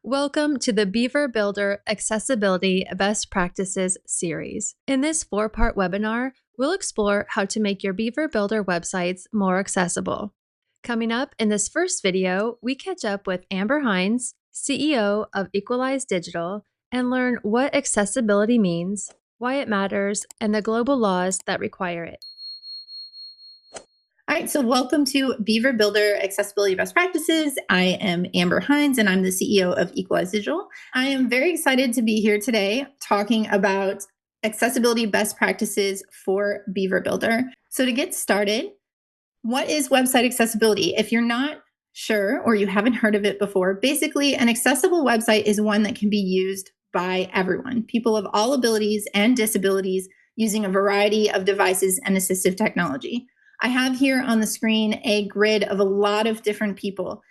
Welcome to the Beaver Builder Accessibility Best Practices series. In this 4-part webinar, we'll explore how to make your Beaver Builder websites more accessible. Coming up in this first video, we catch up with Amber Hines, CEO of Equalize Digital, and learn what accessibility means, why it matters, and the global laws that require it. All right, so welcome to Beaver Builder Accessibility Best Practices. I am Amber Hines, and I'm the CEO of Equalize Digital. I am very excited to be here today talking about accessibility best practices for Beaver Builder. So to get started, what is website accessibility? If you're not sure or you haven't heard of it before, basically an accessible website is one that can be used by everyone, people of all abilities and disabilities using a variety of devices and assistive technology. I have here on the screen a grid of a lot of different people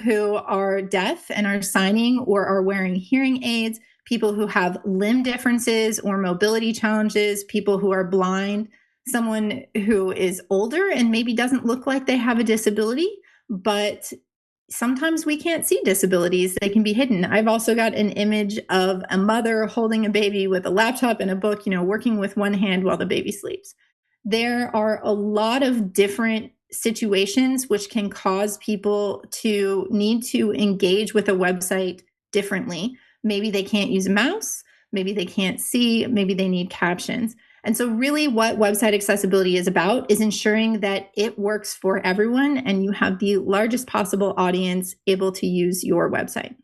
who are deaf and are signing or are wearing hearing aids, people who have limb differences or mobility challenges, people who are blind, someone who is older and maybe doesn't look like they have a disability, but sometimes we can't see disabilities. They can be hidden. I've also got an image of a mother holding a baby with a laptop and a book, working with one hand while the baby sleeps. There are a lot of different situations which can cause people to need to engage with a website differently. Maybe they can't use a mouse, maybe they can't see, maybe they need captions. And so really what website accessibility is about is ensuring that it works for everyone and you have the largest possible audience able to use your website.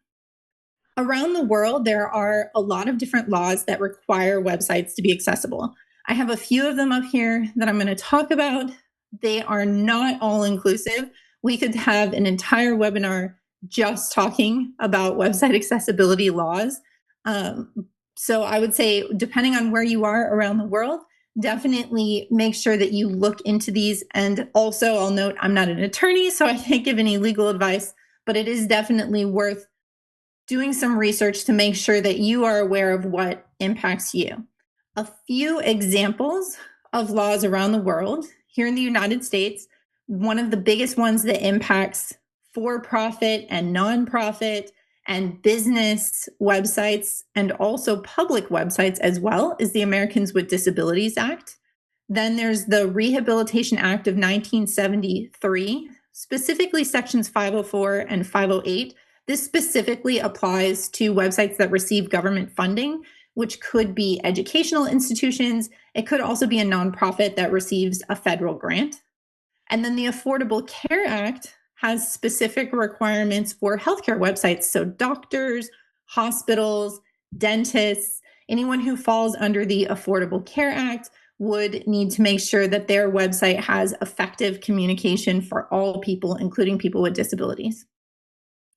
Around the world, there are a lot of different laws that require websites to be accessible. I have a few of them up here that I'm going to talk about. They are not all inclusive. We could have an entire webinar just talking about website accessibility laws. So I would say, depending on where you are around the world, definitely make sure that you look into these. And also, I'll note I'm not an attorney, so I can't give any legal advice, but it is definitely worth doing some research to make sure that you are aware of what impacts you. A few examples of laws around the world. Here in the United States, one of the biggest ones that impacts for-profit and nonprofit and business websites and also public websites as well is the Americans with Disabilities Act. Then there's the Rehabilitation Act of 1973, specifically sections 504 and 508. This specifically applies to websites that receive government funding, which could be educational institutions. It could also be a nonprofit that receives a federal grant. And then the Affordable Care Act has specific requirements for healthcare websites. So doctors, hospitals, dentists, anyone who falls under the Affordable Care Act would need to make sure that their website has effective communication for all people, including people with disabilities.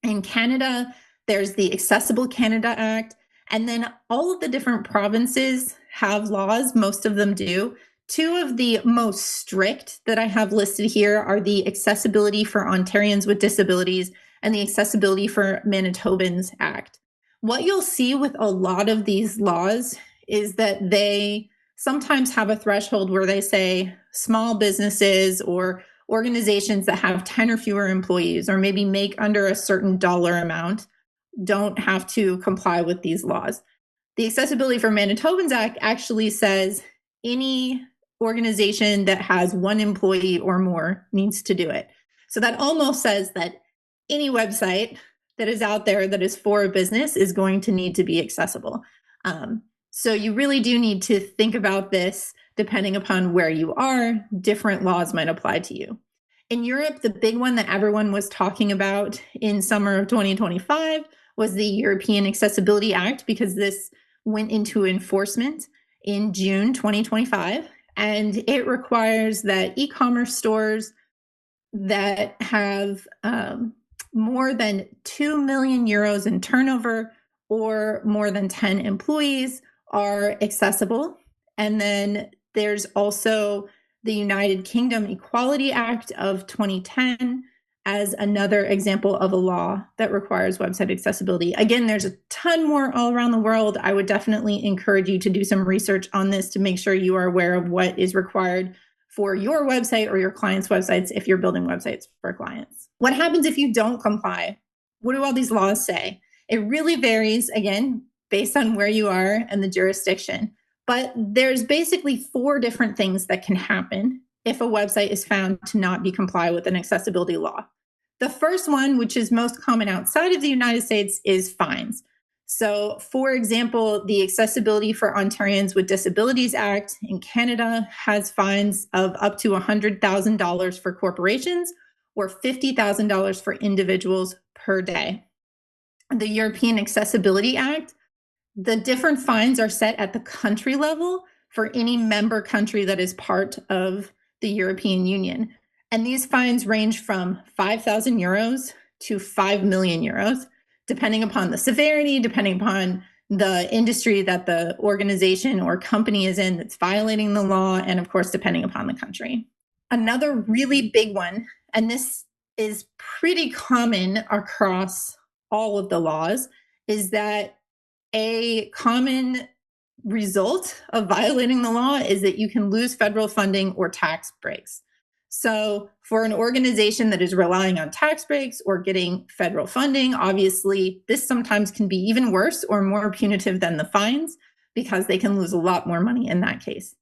In Canada, there's the Accessible Canada Act. And then all of the different provinces have laws, most of them do. Two of the most strict that I have listed here are the Accessibility for Ontarians with Disabilities and the Accessibility for Manitobans Act. What you'll see with a lot of these laws is that they sometimes have a threshold where they say small businesses or organizations that have 10 or fewer employees or maybe make under a certain dollar amount don't have to comply with these laws. The Accessibility for Manitobans Act actually says any organization that has one employee or more needs to do it. So that almost says that any website that is out there that is for a business is going to need to be accessible. So you really do need to think about this depending upon where you are. Different laws might apply to you. In Europe, the big one that everyone was talking about in summer of 2025 was the European Accessibility Act, because this went into enforcement in June 2025. And it requires that e-commerce stores that have more than 2 million euros in turnover or more than 10 employees are accessible. And then there's also the United Kingdom Equality Act of 2010 as another example of a law that requires website accessibility. Again, there's a ton more all around the world. I would definitely encourage you to do some research on this to make sure you are aware of what is required for your website or your clients' websites if you're building websites for clients. What happens if you don't comply? What do all these laws say? It really varies, again, based on where you are and the jurisdiction. But there's basically 4 different things that can happen if a website is found to not be comply with an accessibility law. The first one, which is most common outside of the United States, is fines. So, for example, the Accessibility for Ontarians with Disabilities Act in Canada has fines of up to $100,000 for corporations or $50,000 for individuals per day. The European Accessibility Act, the different fines are set at the country level for any member country that is part of the European Union. And these fines range from 5,000 euros to 5 million euros, depending upon the severity, depending upon the industry that the organization or company is in that's violating the law, and of course, depending upon the country. Another really big one, and this is pretty common across all of the laws, is that a common result of violating the law is that you can lose federal funding or tax breaks. So, for an organization that is relying on tax breaks or getting federal funding, obviously, this sometimes can be even worse or more punitive than the fines because they can lose a lot more money in that case.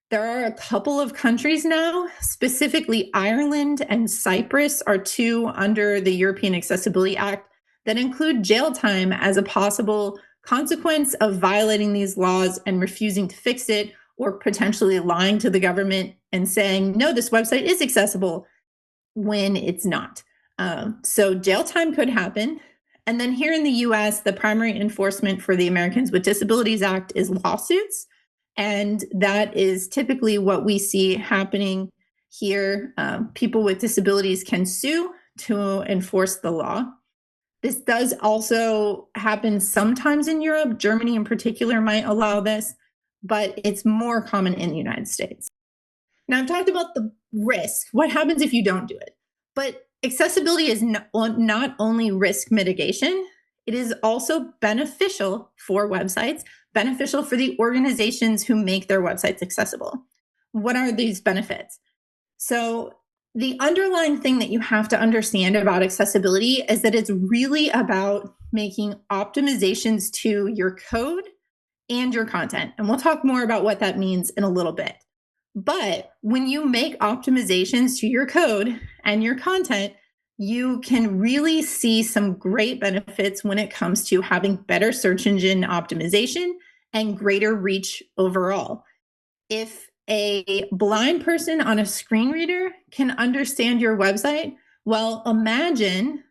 There are a couple of countries now, specifically Ireland and Cyprus are 2 under the European Accessibility Act that include jail time as a possible consequence of violating these laws and refusing to fix it, or potentially lying to the government and saying, no, this website is accessible when it's not. So jail time could happen. And then here in the US, the primary enforcement for the Americans with Disabilities Act is lawsuits. And that is typically what we see happening here. People with disabilities can sue to enforce the law. This does also happen sometimes in Europe. Germany in particular might allow this, but it's more common in the United States. Now, I've talked about the risk. What happens if you don't do it? But accessibility is not only risk mitigation, it is also beneficial for websites, beneficial for the organizations who make their websites accessible. What are these benefits? So, the underlying thing that you have to understand about accessibility is that it's really about making optimizations to your code and your content. And we'll talk more about what that means in a little bit. But when you make optimizations to your code and your content, you can really see some great benefits when it comes to having better search engine optimization and greater reach overall. If a blind person on a screen reader can understand your website, well, imagine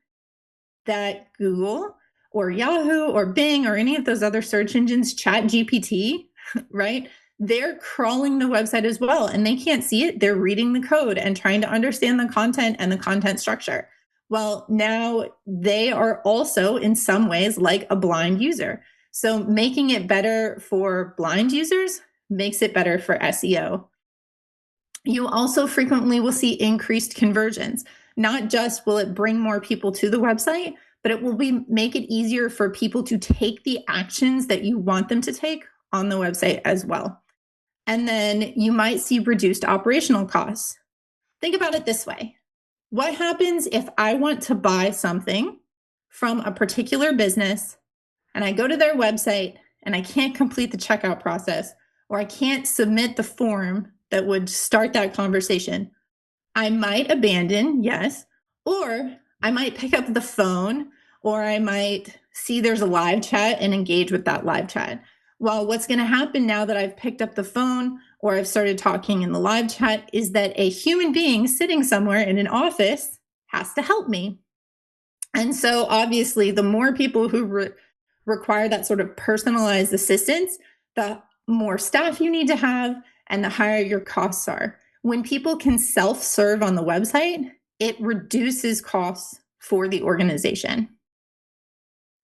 that Google or Yahoo or Bing or any of those other search engines, ChatGPT, right? They're crawling the website as well, and they can't see it. They're reading the code and trying to understand the content and the content structure. Well, now they are also in some ways like a blind user. So making it better for blind users makes it better for SEO. You also frequently will see increased conversions. Not just will it bring more people to the website, but it will make it easier for people to take the actions that you want them to take on the website as well. And then you might see reduced operational costs. Think about it this way. What happens if I want to buy something from a particular business and I go to their website and I can't complete the checkout process, or I can't submit the form that would start that conversation? I might abandon, yes, or I might pick up the phone, or I might see there's a live chat and engage with that live chat. Well, what's going to happen now that I've picked up the phone or I've started talking in the live chat is that a human being sitting somewhere in an office has to help me. And so obviously, the more people who require that sort of personalized assistance, the more staff you need to have and the higher your costs are. When people can self-serve on the website, it reduces costs for the organization.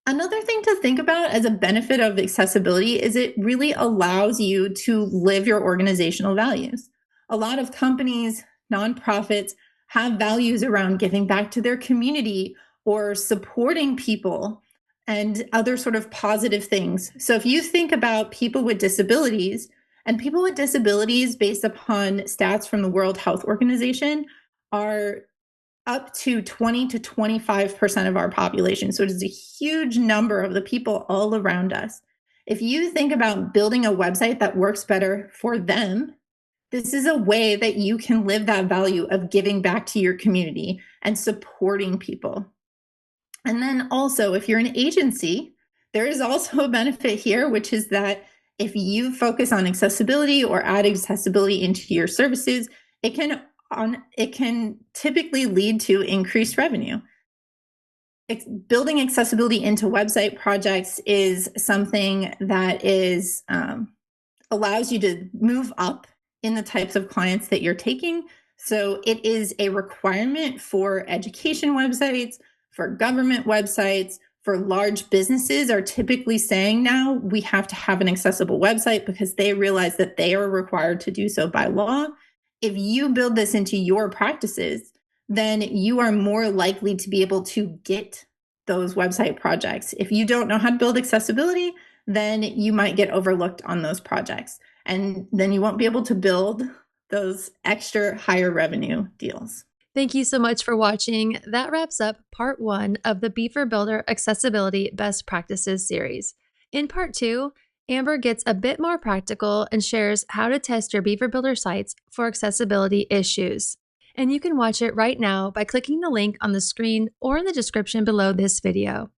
Another thing to think about as a benefit of accessibility is it really allows you to live your organizational values. A lot of companies, nonprofits, have values around giving back to their community or supporting people and other sort of positive things. So if you think about people with disabilities, and people with disabilities, based upon stats from the World Health Organization, are up to 20 to 25% of our population. So it is a huge number of the people all around us. If you think about building a website that works better for them, this is a way that you can live that value of giving back to your community and supporting people. And then also, if you're an agency, there is also a benefit here, which is that if you focus on accessibility or add accessibility into your services, it can typically lead to increased revenue. Building accessibility into website projects is something that allows you to move up in the types of clients that you're taking. So it is a requirement for education websites, for government websites, for large businesses are typically saying now we have to have an accessible website because they realize that they are required to do so by law. If you build this into your practices, then you are more likely to be able to get those website projects. If you don't know how to build accessibility, then you might get overlooked on those projects. And then you won't be able to build those extra higher revenue deals. Thank you so much for watching. That wraps up part 1 of the Beaver Builder Accessibility Best Practices series. In part 2, Amber gets a bit more practical and shares how to test your Beaver Builder sites for accessibility issues. And you can watch it right now by clicking the link on the screen or in the description below this video.